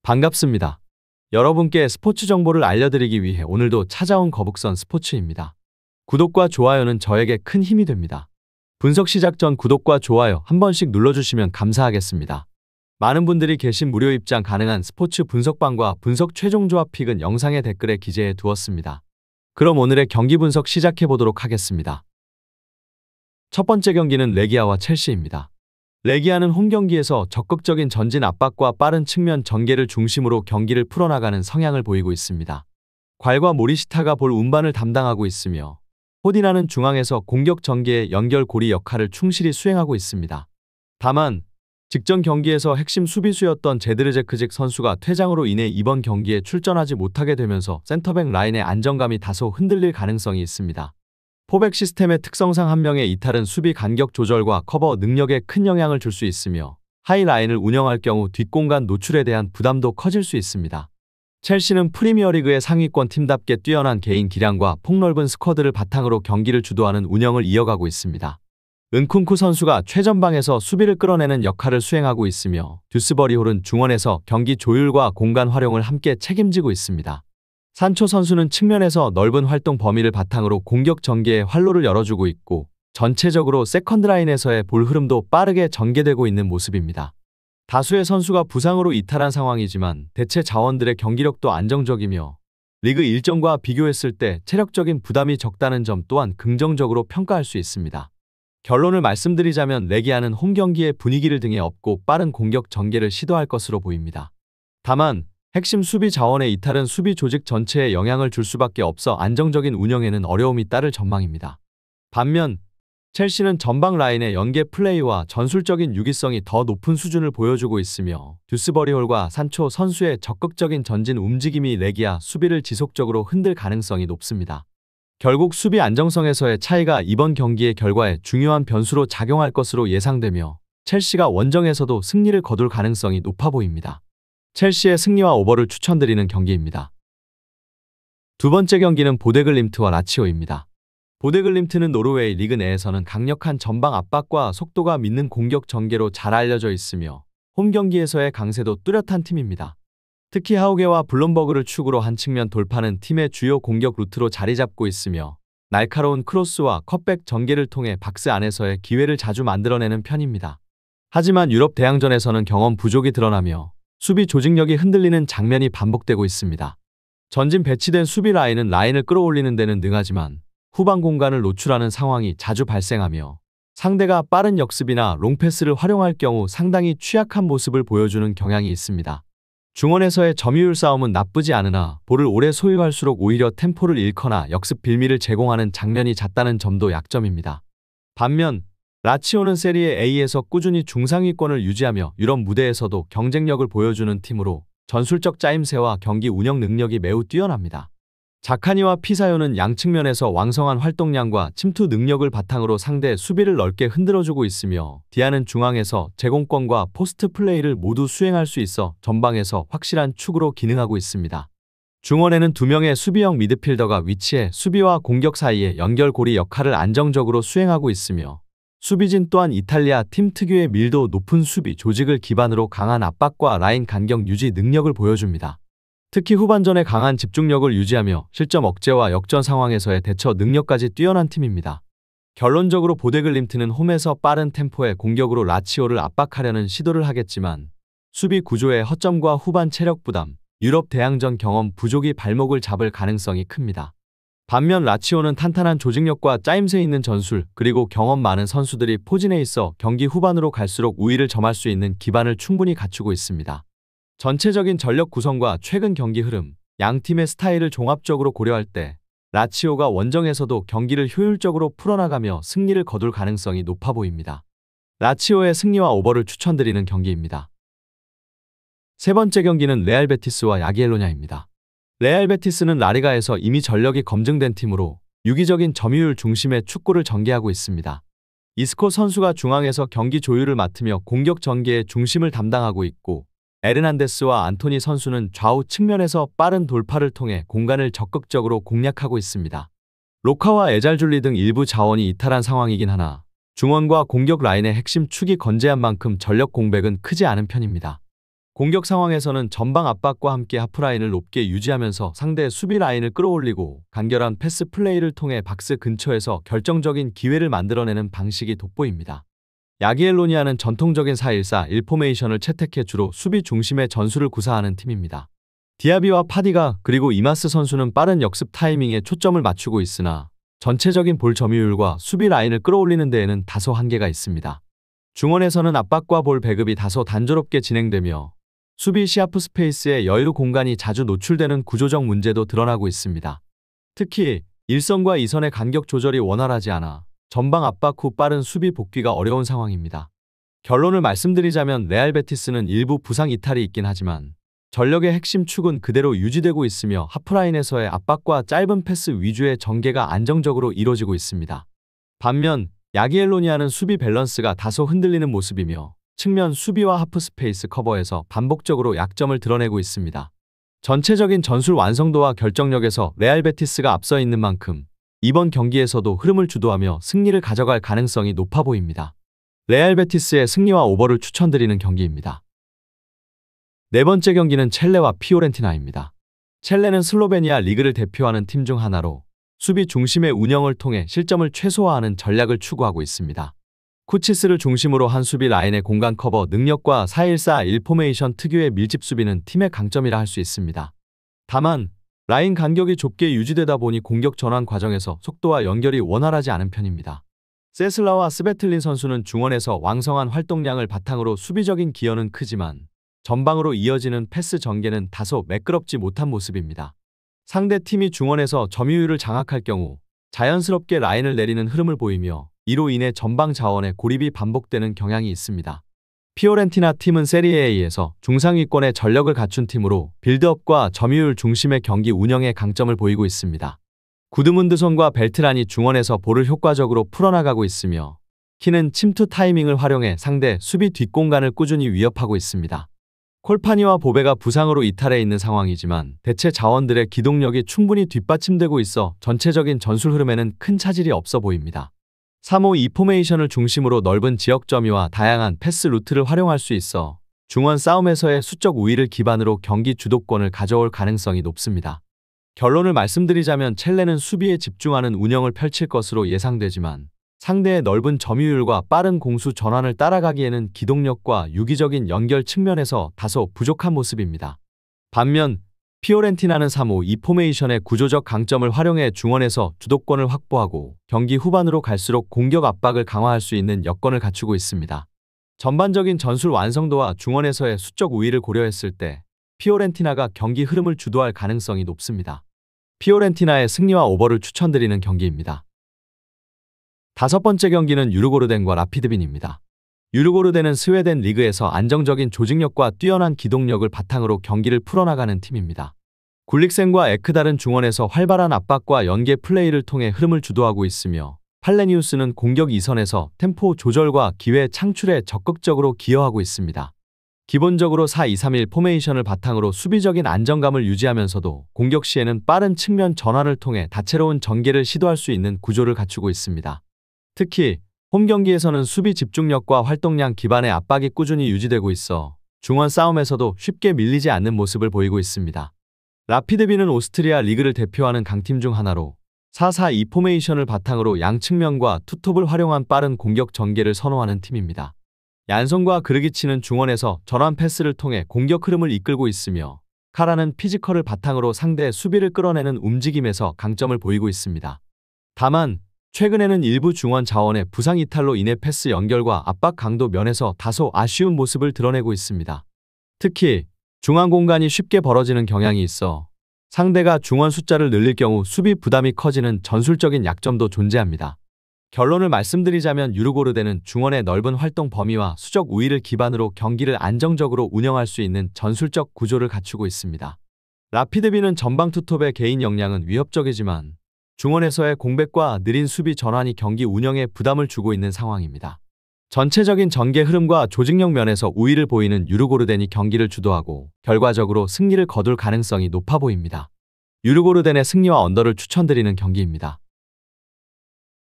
반갑습니다. 여러분께 스포츠 정보를 알려드리기 위해 오늘도 찾아온 거북선 스포츠입니다. 구독과 좋아요는 저에게 큰 힘이 됩니다. 분석 시작 전 구독과 좋아요 한 번씩 눌러주시면 감사하겠습니다. 많은 분들이 계신 무료 입장 가능한 스포츠 분석방과 분석 최종 조합 픽은 영상의 댓글에 기재해 두었습니다. 그럼 오늘의 경기 분석 시작해 보도록 하겠습니다. 첫 번째 경기는 레기아와 첼시입니다. 레기아는 홈 경기에서 적극적인 전진 압박과 빠른 측면 전개를 중심으로 경기를 풀어나가는 성향을 보이고 있습니다. 괄과 모리시타가 볼 운반을 담당하고 있으며 호디나는 중앙에서 공격 전개의 연결고리 역할을 충실히 수행하고 있습니다. 다만 직전 경기에서 핵심 수비수였던 제드르제크직 선수가 퇴장으로 인해 이번 경기에 출전하지 못하게 되면서 센터백 라인의 안정감이 다소 흔들릴 가능성이 있습니다. 포백 시스템의 특성상 한 명의 이탈은 수비 간격 조절과 커버 능력에 큰 영향을 줄 수 있으며 하이라인을 운영할 경우 뒷공간 노출에 대한 부담도 커질 수 있습니다. 첼시는 프리미어리그의 상위권 팀답게 뛰어난 개인 기량과 폭넓은 스쿼드를 바탕으로 경기를 주도하는 운영을 이어가고 있습니다. 은쿤쿠 선수가 최전방에서 수비를 끌어내는 역할을 수행하고 있으며 듀스버리 홀은 중원에서 경기 조율과 공간 활용을 함께 책임지고 있습니다. 산초 선수는 측면에서 넓은 활동 범위를 바탕으로 공격 전개의 활로를 열어주고 있고 전체적으로 세컨드 라인에서의 볼 흐름도 빠르게 전개되고 있는 모습입니다. 다수의 선수가 부상으로 이탈한 상황이지만 대체 자원들의 경기력도 안정적이며 리그 일정과 비교했을 때 체력적인 부담이 적다는 점 또한 긍정적으로 평가할 수 있습니다. 결론을 말씀드리자면 레기아는 홈 경기의 분위기를 등에 업고 빠른 공격 전개를 시도할 것으로 보입니다. 다만 핵심 수비 자원의 이탈은 수비 조직 전체에 영향을 줄 수밖에 없어 안정적인 운영에는 어려움이 따를 전망입니다. 반면 첼시는 전방 라인의 연계 플레이와 전술적인 유기성이 더 높은 수준을 보여주고 있으며 듀스버리 홀과 산초 선수의 적극적인 전진 움직임이 레기아 수비를 지속적으로 흔들 가능성이 높습니다. 결국 수비 안정성에서의 차이가 이번 경기의 결과에 중요한 변수로 작용할 것으로 예상되며 첼시가 원정에서도 승리를 거둘 가능성이 높아 보입니다. 첼시의 승리와 오버를 추천드리는 경기입니다. 두 번째 경기는 보데글림트와 라치오입니다. 보데글림트는 노르웨이 리그 내에서는 강력한 전방 압박과 속도가 믿는 공격 전개로 잘 알려져 있으며 홈 경기에서의 강세도 뚜렷한 팀입니다. 특히 하우게와 블룸버그를 축으로 한 측면 돌파는 팀의 주요 공격 루트로 자리 잡고 있으며 날카로운 크로스와 컷백 전개를 통해 박스 안에서의 기회를 자주 만들어내는 편입니다. 하지만 유럽 대항전에서는 경험 부족이 드러나며 수비 조직력이 흔들리는 장면이 반복되고 있습니다. 전진 배치된 수비 라인은 라인을 끌어올리는 데는 능하지만 후방 공간을 노출하는 상황이 자주 발생하며 상대가 빠른 역습이나 롱패스를 활용할 경우 상당히 취약한 모습을 보여주는 경향이 있습니다. 중원에서의 점유율 싸움은 나쁘지 않으나 볼을 오래 소유할수록 오히려 템포를 잃거나 역습 빌미를 제공하는 장면이 잦다는 점도 약점입니다. 반면 라치오는 세리에 A에서 꾸준히 중상위권을 유지하며 유럽 무대에서도 경쟁력을 보여주는 팀으로 전술적 짜임새와 경기 운영 능력이 매우 뛰어납니다. 자카니와 피사요는 양측면에서 왕성한 활동량과 침투 능력을 바탕으로 상대 수비를 넓게 흔들어주고 있으며 디아는 중앙에서 제공권과 포스트 플레이를 모두 수행할 수 있어 전방에서 확실한 축으로 기능하고 있습니다. 중원에는 두 명의 수비형 미드필더가 위치해 수비와 공격 사이의 연결고리 역할을 안정적으로 수행하고 있으며 수비진 또한 이탈리아 팀 특유의 밀도 높은 수비 조직을 기반으로 강한 압박과 라인 간격 유지 능력을 보여줍니다. 특히 후반전에 강한 집중력을 유지하며 실점 억제와 역전 상황에서의 대처 능력까지 뛰어난 팀입니다. 결론적으로 보데글림트는 홈에서 빠른 템포의 공격으로 라치오를 압박하려는 시도를 하겠지만 수비 구조의 허점과 후반 체력 부담, 유럽 대항전 경험 부족이 발목을 잡을 가능성이 큽니다. 반면 라치오는 탄탄한 조직력과 짜임새 있는 전술 그리고 경험 많은 선수들이 포진해 있어 경기 후반으로 갈수록 우위를 점할 수 있는 기반을 충분히 갖추고 있습니다. 전체적인 전력 구성과 최근 경기 흐름, 양 팀의 스타일을 종합적으로 고려할 때 라치오가 원정에서도 경기를 효율적으로 풀어나가며 승리를 거둘 가능성이 높아 보입니다. 라치오의 승리와 오버를 추천드리는 경기입니다. 세 번째 경기는 레알 베티스와 야기엘로냐입니다. 레알 베티스는 라리가에서 이미 전력이 검증된 팀으로 유기적인 점유율 중심의 축구를 전개하고 있습니다. 이스코 선수가 중앙에서 경기 조율을 맡으며 공격 전개의 중심을 담당하고 있고 에르난데스와 안토니 선수는 좌우 측면에서 빠른 돌파를 통해 공간을 적극적으로 공략하고 있습니다. 로카와 에잘줄리 등 일부 자원이 이탈한 상황이긴 하나 중원과 공격 라인의 핵심 축이 건재한 만큼 전력 공백은 크지 않은 편입니다. 공격 상황에서는 전방 압박과 함께 하프라인을 높게 유지하면서 상대의 수비 라인을 끌어올리고 간결한 패스 플레이를 통해 박스 근처에서 결정적인 기회를 만들어내는 방식이 돋보입니다. 야기엘로니아는 전통적인 4-1-4-1 포메이션을 채택해 주로 수비 중심의 전술을 구사하는 팀입니다. 디아비와 파디가 그리고 이마스 선수는 빠른 역습 타이밍에 초점을 맞추고 있으나 전체적인 볼 점유율과 수비 라인을 끌어올리는 데에는 다소 한계가 있습니다. 중원에서는 압박과 볼 배급이 다소 단조롭게 진행되며 수비 시 하프 스페이스의 여유 공간이 자주 노출되는 구조적 문제도 드러나고 있습니다. 특히 1선과 2선의 간격 조절이 원활하지 않아 전방 압박 후 빠른 수비 복귀가 어려운 상황입니다. 결론을 말씀드리자면 레알 베티스는 일부 부상 이탈이 있긴 하지만 전력의 핵심 축은 그대로 유지되고 있으며 하프라인에서의 압박과 짧은 패스 위주의 전개가 안정적으로 이뤄지고 있습니다. 반면 야기엘로니아는 수비 밸런스가 다소 흔들리는 모습이며 측면 수비와 하프 스페이스 커버에서 반복적으로 약점을 드러내고 있습니다. 전체적인 전술 완성도와 결정력에서 레알 베티스가 앞서 있는 만큼 이번 경기에서도 흐름을 주도하며 승리를 가져갈 가능성이 높아 보입니다. 레알 베티스의 승리와 오버를 추천드리는 경기입니다. 네 번째 경기는 첼레와 피오렌티나입니다. 첼레는 슬로베니아 리그를 대표하는 팀 중 하나로 수비 중심의 운영을 통해 실점을 최소화하는 전략을 추구하고 있습니다. 쿠치스를 중심으로 한 수비 라인의 공간 커버 능력과 4-1-4-1 포메이션 특유의 밀집 수비는 팀의 강점이라 할 수 있습니다. 다만 라인 간격이 좁게 유지되다 보니 공격 전환 과정에서 속도와 연결이 원활하지 않은 편입니다. 세슬라와 스베틀린 선수는 중원에서 왕성한 활동량을 바탕으로 수비적인 기여는 크지만 전방으로 이어지는 패스 전개는 다소 매끄럽지 못한 모습입니다. 상대 팀이 중원에서 점유율을 장악할 경우 자연스럽게 라인을 내리는 흐름을 보이며 이로 인해 전방 자원의 고립이 반복되는 경향이 있습니다. 피오렌티나 팀은 세리에 A에서 중상위권의 전력을 갖춘 팀으로 빌드업과 점유율 중심의 경기 운영에 강점을 보이고 있습니다. 구드문드손과 벨트란이 중원에서 볼을 효과적으로 풀어나가고 있으며 키는 침투 타이밍을 활용해 상대 수비 뒷공간을 꾸준히 위협하고 있습니다. 콜파니와 보베가 부상으로 이탈해 있는 상황이지만 대체 자원들의 기동력이 충분히 뒷받침되고 있어 전체적인 전술 흐름에는 큰 차질이 없어 보입니다. 3-5-2 포메이션을 중심으로 넓은 지역 점유와 다양한 패스 루트를 활용할 수 있어 중원 싸움에서의 수적 우위를 기반으로 경기 주도권을 가져올 가능성이 높습니다. 결론을 말씀드리자면 첼레는 수비에 집중하는 운영을 펼칠 것으로 예상되지만 상대의 넓은 점유율과 빠른 공수 전환을 따라가기에는 기동력과 유기적인 연결 측면에서 다소 부족한 모습입니다. 반면 피오렌티나는 3-5-2 포메이션의 구조적 강점을 활용해 중원에서 주도권을 확보하고 경기 후반으로 갈수록 공격 압박을 강화할 수 있는 여건을 갖추고 있습니다. 전반적인 전술 완성도와 중원에서의 수적 우위를 고려했을 때 피오렌티나가 경기 흐름을 주도할 가능성이 높습니다. 피오렌티나의 승리와 오버를 추천드리는 경기입니다. 다섯 번째 경기는 유르고르덴과 라피드빈입니다. 유르고르덴은 스웨덴 리그에서 안정적인 조직력과 뛰어난 기동력을 바탕으로 경기를 풀어나가는 팀입니다. 굴릭센과 에크달은 중원에서 활발한 압박과 연계 플레이를 통해 흐름을 주도하고 있으며 팔레니우스는 공격 2선에서 템포 조절과 기회 창출에 적극적으로 기여하고 있습니다. 기본적으로 4-2-3-1 포메이션을 바탕으로 수비적인 안정감을 유지하면서도 공격 시에는 빠른 측면 전환을 통해 다채로운 전개를 시도할 수 있는 구조를 갖추고 있습니다. 특히 홈 경기에서는 수비 집중력과 활동량 기반의 압박이 꾸준히 유지되고 있어 중원 싸움에서도 쉽게 밀리지 않는 모습을 보이고 있습니다. 라피드빈은 오스트리아 리그를 대표하는 강팀 중 하나로 4-4-2 포메이션을 바탕으로 양측면과 투톱을 활용한 빠른 공격 전개를 선호하는 팀입니다. 얀손과 그르기치는 중원에서 전환 패스를 통해 공격 흐름을 이끌고 있으며 카라는 피지컬을 바탕으로 상대의 수비를 끌어내는 움직임에서 강점을 보이고 있습니다. 다만 최근에는 일부 중원 자원의 부상 이탈로 인해 패스 연결과 압박 강도 면에서 다소 아쉬운 모습을 드러내고 있습니다. 특히 중앙 공간이 쉽게 벌어지는 경향이 있어 상대가 중원 숫자를 늘릴 경우 수비 부담이 커지는 전술적인 약점도 존재합니다. 결론을 말씀드리자면 유르고르덴은 중원의 넓은 활동 범위와 수적 우위를 기반으로 경기를 안정적으로 운영할 수 있는 전술적 구조를 갖추고 있습니다. 라피드빈은 전방 투톱의 개인 역량은 위협적이지만 중원에서의 공백과 느린 수비 전환이 경기 운영에 부담을 주고 있는 상황입니다. 전체적인 전개 흐름과 조직력 면에서 우위를 보이는 유르고르덴이 경기를 주도하고 결과적으로 승리를 거둘 가능성이 높아 보입니다. 유르고르덴의 승리와 언더를 추천드리는 경기입니다.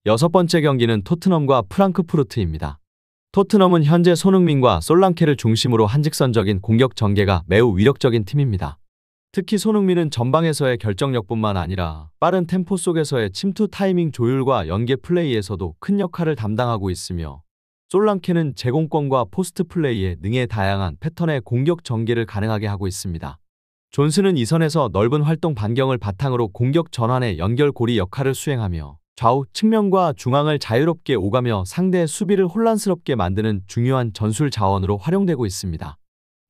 여섯 번째 경기는 토트넘과 프랑크푸르트입니다. 토트넘은 현재 손흥민과 솔랑케를 중심으로 한직선적인 공격 전개가 매우 위력적인 팀입니다. 특히 손흥민은 전방에서의 결정력뿐만 아니라 빠른 템포 속에서의 침투 타이밍 조율과 연계 플레이에서도 큰 역할을 담당하고 있으며, 솔랑케는 제공권과 포스트 플레이에 능해 다양한 패턴의 공격 전개를 가능하게 하고 있습니다. 존스는 이 선에서 넓은 활동 반경을 바탕으로 공격 전환의 연결고리 역할을 수행하며 좌우 측면과 중앙을 자유롭게 오가며 상대의 수비를 혼란스럽게 만드는 중요한 전술 자원으로 활용되고 있습니다.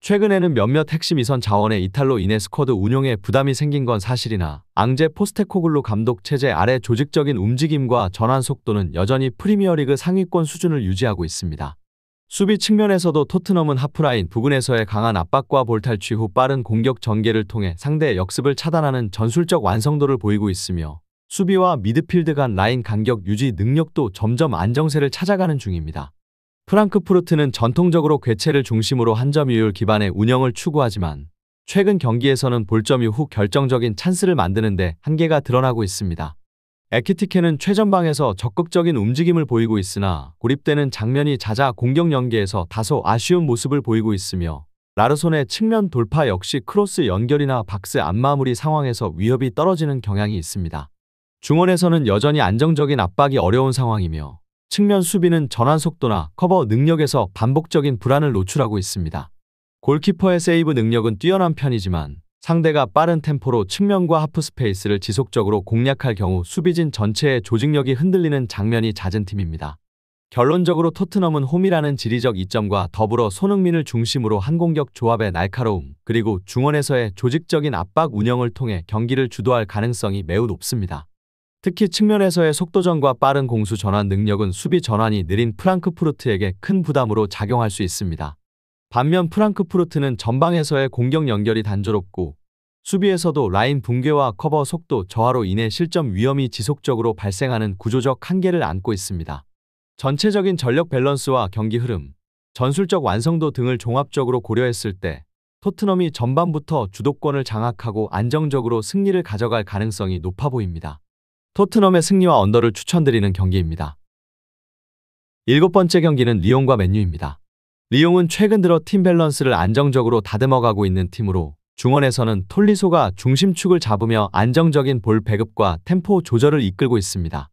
최근에는 몇몇 핵심 이선 자원의 이탈로 인해 스쿼드 운용에 부담이 생긴 건 사실이나 앙제 포스테코글루 감독 체제 아래 조직적인 움직임과 전환 속도는 여전히 프리미어리그 상위권 수준을 유지하고 있습니다. 수비 측면에서도 토트넘은 하프라인 부근에서의 강한 압박과 볼 탈취 후 빠른 공격 전개를 통해 상대의 역습을 차단하는 전술적 완성도를 보이고 있으며, 수비와 미드필드 간 라인 간격 유지 능력도 점점 안정세를 찾아가는 중입니다. 프랑크푸르트는 전통적으로 궤체를 중심으로 한 점유율 기반의 운영을 추구하지만 최근 경기에서는 볼점 이후 결정적인 찬스를 만드는 데 한계가 드러나고 있습니다. 에키티케는 최전방에서 적극적인 움직임을 보이고 있으나 고립되는 장면이 잦아 공격 연계에서 다소 아쉬운 모습을 보이고 있으며, 라르손의 측면 돌파 역시 크로스 연결이나 박스 안마무리 상황에서 위협이 떨어지는 경향이 있습니다. 중원에서는 여전히 안정적인 압박이 어려운 상황이며, 측면 수비는 전환 속도나 커버 능력에서 반복적인 불안을 노출하고 있습니다. 골키퍼의 세이브 능력은 뛰어난 편이지만 상대가 빠른 템포로 측면과 하프 스페이스를 지속적으로 공략할 경우 수비진 전체의 조직력이 흔들리는 장면이 잦은 팀입니다. 결론적으로 토트넘은 홈이라는 지리적 이점과 더불어 손흥민을 중심으로 한 공격 조합의 날카로움, 그리고 중원에서의 조직적인 압박 운영을 통해 경기를 주도할 가능성이 매우 높습니다. 특히 측면에서의 속도전과 빠른 공수 전환 능력은 수비 전환이 느린 프랑크푸르트에게 큰 부담으로 작용할 수 있습니다. 반면 프랑크푸르트는 전방에서의 공격 연결이 단조롭고, 수비에서도 라인 붕괴와 커버 속도 저하로 인해 실점 위험이 지속적으로 발생하는 구조적 한계를 안고 있습니다. 전체적인 전력 밸런스와 경기 흐름, 전술적 완성도 등을 종합적으로 고려했을 때 토트넘이 전반부터 주도권을 장악하고 안정적으로 승리를 가져갈 가능성이 높아 보입니다. 토트넘의 승리와 언더를 추천드리는 경기입니다. 7번째 경기는 리옹과 맨유입니다. 리옹은 최근 들어 팀 밸런스를 안정적으로 다듬어가고 있는 팀으로 중원에서는 톨리소가 중심축을 잡으며 안정적인 볼 배급과 템포 조절을 이끌고 있습니다.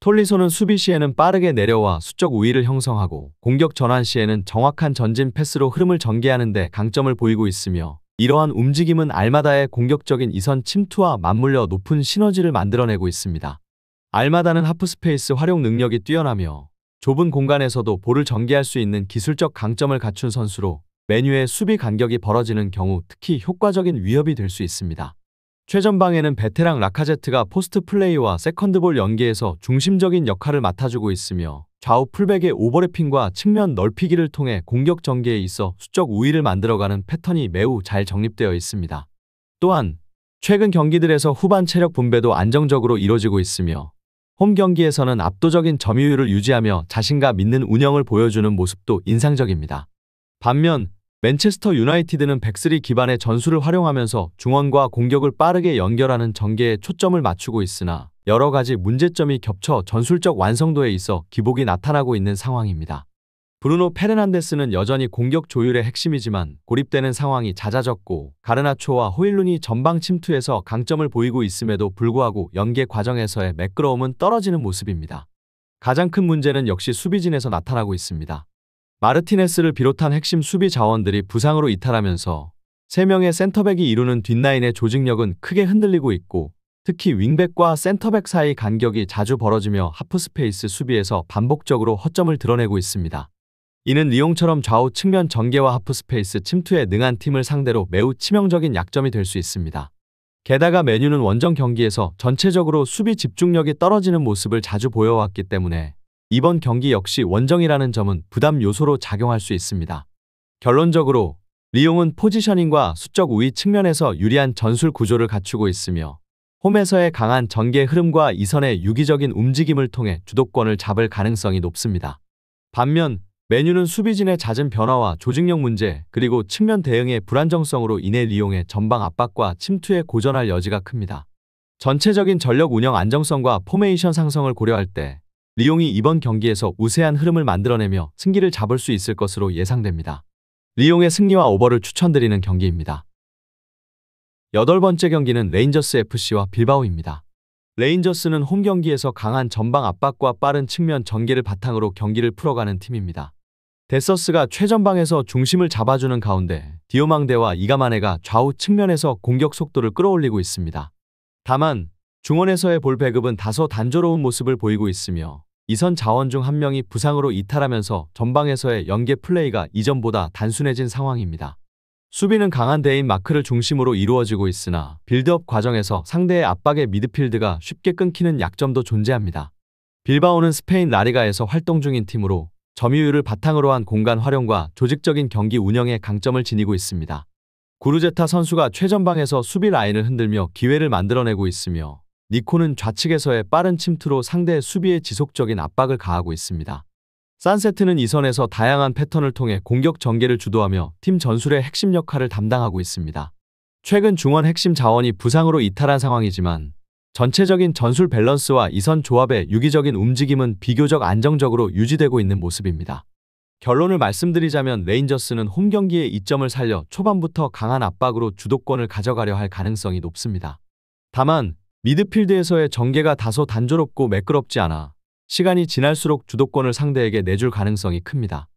톨리소는 수비 시에는 빠르게 내려와 수적 우위를 형성하고 공격 전환 시에는 정확한 전진 패스로 흐름을 전개하는 데 강점을 보이고 있으며, 이러한 움직임은 알마다의 공격적인 이선 침투와 맞물려 높은 시너지를 만들어내고 있습니다. 알마다는 하프스페이스 활용 능력이 뛰어나며 좁은 공간에서도 볼을 전개할 수 있는 기술적 강점을 갖춘 선수로 맨유의 수비 간격이 벌어지는 경우 특히 효과적인 위협이 될 수 있습니다. 최전방에는 베테랑 라카제트가 포스트 플레이와 세컨드볼 연계에서 중심적인 역할을 맡아주고 있으며, 좌우 풀백의 오버래핑과 측면 넓히기를 통해 공격 전개에 있어 수적 우위를 만들어가는 패턴이 매우 잘 정립되어 있습니다. 또한 최근 경기들에서 후반 체력 분배도 안정적으로 이뤄지고 있으며, 홈 경기에서는 압도적인 점유율을 유지하며 자신감 있는 운영을 보여주는 모습도 인상적입니다. 반면 맨체스터 유나이티드는 백스리 기반의 전술을 활용하면서 중원과 공격을 빠르게 연결하는 전개에 초점을 맞추고 있으나 여러 가지 문제점이 겹쳐 전술적 완성도에 있어 기복이 나타나고 있는 상황입니다. 브루노 페르난데스는 여전히 공격 조율의 핵심이지만 고립되는 상황이 잦아졌고, 가르나초와 호일룬이 전방 침투에서 강점을 보이고 있음에도 불구하고 연계 과정에서의 매끄러움은 떨어지는 모습입니다. 가장 큰 문제는 역시 수비진에서 나타나고 있습니다. 마르티네스를 비롯한 핵심 수비 자원들이 부상으로 이탈하면서 3명의 센터백이 이루는 뒷라인의 조직력은 크게 흔들리고 있고, 특히 윙백과 센터백 사이 간격이 자주 벌어지며 하프스페이스 수비에서 반복적으로 허점을 드러내고 있습니다. 이는 리옹처럼 좌우 측면 전개와 하프스페이스 침투에 능한 팀을 상대로 매우 치명적인 약점이 될 수 있습니다. 게다가 맨유는 원정 경기에서 전체적으로 수비 집중력이 떨어지는 모습을 자주 보여왔기 때문에 이번 경기 역시 원정이라는 점은 부담 요소로 작용할 수 있습니다. 결론적으로 리옹은 포지셔닝과 수적 우위 측면에서 유리한 전술 구조를 갖추고 있으며, 홈에서의 강한 전개 흐름과 이선의 유기적인 움직임을 통해 주도권을 잡을 가능성이 높습니다. 반면 맨유는 수비진의 잦은 변화와 조직력 문제, 그리고 측면 대응의 불안정성으로 인해 리옹의 전방 압박과 침투에 고전할 여지가 큽니다. 전체적인 전력 운영 안정성과 포메이션 상성을 고려할 때 리옹이 이번 경기에서 우세한 흐름을 만들어내며 승기를 잡을 수 있을 것으로 예상됩니다. 리옹의 승리와 오버를 추천드리는 경기입니다. 8번째 경기는 레인저스 FC와 빌바오입니다. 레인저스는 홈 경기에서 강한 전방 압박과 빠른 측면 전개를 바탕으로 경기를 풀어가는 팀입니다. 데서스가 최전방에서 중심을 잡아주는 가운데 디오망데와 이가마네가 좌우 측면에서 공격 속도를 끌어올리고 있습니다. 다만 중원에서의 볼 배급은 다소 단조로운 모습을 보이고 있으며 이선 자원 중 한 명이 부상으로 이탈하면서 전방에서의 연계 플레이가 이전보다 단순해진 상황입니다. 수비는 강한 대인 마크를 중심으로 이루어지고 있으나 빌드업 과정에서 상대의 압박에 미드필드가 쉽게 끊기는 약점도 존재합니다. 빌바오는 스페인 라리가에서 활동 중인 팀으로 점유율을 바탕으로 한 공간 활용과 조직적인 경기 운영에 강점을 지니고 있습니다. 구르제타 선수가 최전방에서 수비 라인을 흔들며 기회를 만들어내고 있으며 니코는 좌측에서의 빠른 침투로 상대의 수비에 지속적인 압박을 가하고 있습니다. 산세트는 이선에서 다양한 패턴을 통해 공격 전개를 주도하며 팀 전술의 핵심 역할을 담당하고 있습니다. 최근 중원 핵심 자원이 부상으로 이탈한 상황이지만 전체적인 전술 밸런스와 이선 조합의 유기적인 움직임은 비교적 안정적으로 유지되고 있는 모습입니다. 결론을 말씀드리자면 레인저스는 홈 경기의 이점을 살려 초반부터 강한 압박으로 주도권을 가져가려 할 가능성이 높습니다. 다만 미드필드에서의 전개가 다소 단조롭고 매끄럽지 않아 시간이 지날수록 주도권을 상대에게 내줄 가능성이 큽니다.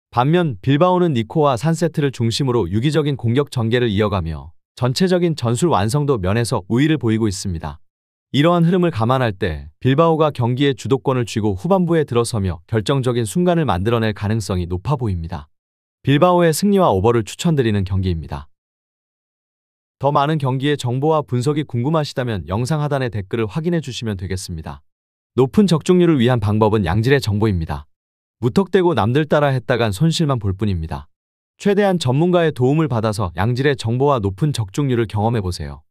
반면 빌바오는 니코와 산세트를 중심으로 유기적인 공격 전개를 이어가며 전체적인 전술 완성도 면에서 우위를 보이고 있습니다. 이러한 흐름을 감안할 때 빌바오가 경기의 주도권을 쥐고 후반부에 들어서며 결정적인 순간을 만들어낼 가능성이 높아 보입니다. 빌바오의 승리와 오버를 추천드리는 경기입니다. 더 많은 경기의 정보와 분석이 궁금하시다면 영상 하단의 댓글을 확인해 주시면 되겠습니다. 높은 적중률을 위한 방법은 양질의 정보입니다. 무턱대고 남들 따라 했다간 손실만 볼 뿐입니다. 최대한 전문가의 도움을 받아서 양질의 정보와 높은 적중률을 경험해보세요.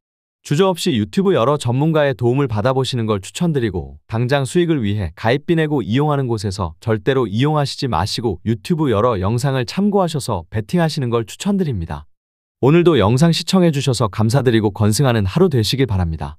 주저없이 유튜브 여러 전문가의 도움을 받아보시는 걸 추천드리고 당장 수익을 위해 가입비 내고 이용하는 곳에서 절대로 이용하시지 마시고 유튜브 여러 영상을 참고하셔서 베팅하시는 걸 추천드립니다. 오늘도 영상 시청해주셔서 감사드리고 건승하는 하루 되시길 바랍니다.